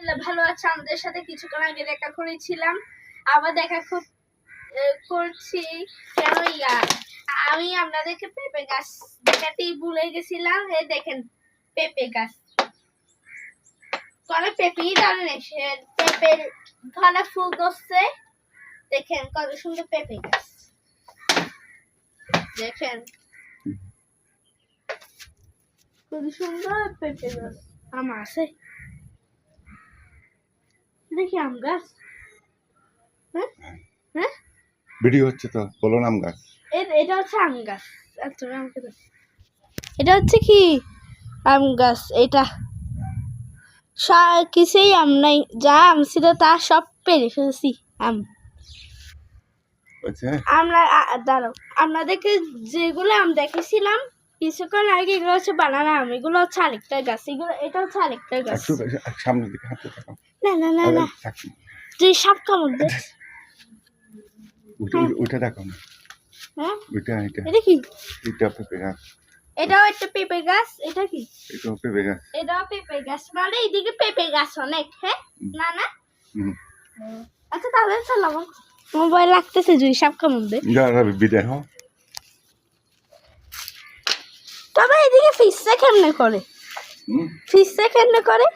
আলহামদুলিল্লাহ ভালো আছে। আমাদের সাথে কিছুক্ষণ আগে দেখা করেছিলাম, আবার দেখা করছি। কেন আমি আপনাদেরকে পেঁপে গাছ দেখাতেই ভুলে গেছিলাম। এই দেখেন পেঁপে গাছ, কলে পেঁপেই দাঁড়ানো, পেঁপের ঘরে ফুল ধরছে। দেখেন কত সুন্দর পেঁপে গাছ, দেখেন কত সুন্দর পেঁপে গাছ। আম আছে, দেখি আম গাছ। হ্যাঁ হ্যাঁ, ভিডিও হচ্ছে তো, বলো আম গাছ। এটা হচ্ছে আম গাছ। আচ্ছা, এটা হচ্ছে কি আম গাছ। এটা কিছুই আম নাই, যা আম ছিল তা সব পেরে ফেলছি আম। আমরা দাঁড়াও, আপনাদেরকে যেগুলো আম দেখেছিলাম কিছুক্ষণ আগে, এগুলো হচ্ছে বানানা আম, এগুলো হচ্ছে আরেকটা গাছ। এগুলো এটা হচ্ছে আরেকটা গাছ। সামনের দিকে হাঁটতে থাকো। না না না না, তুই সাপ কামড় দে। ওইটা দেখো না। হ্যাঁ, এটা কি? এটা পেঁপে গাছ। এটাও একটা পেঁপে গাছ। এটা কি? এটাও পেঁপে গাছ। এটাও পেঁপে গাছ, মানে এইদিকে পেঁপে গাছ অনেক। হ্যাঁ না না। আচ্ছা তাহলে চল, আমার মোবাইল লাগতেছে, জুই সাপ কামড় দে। বিদায় হও। তবে এদিকে ফিসটা কেমনে করে? ফিসটা কেমনে করে?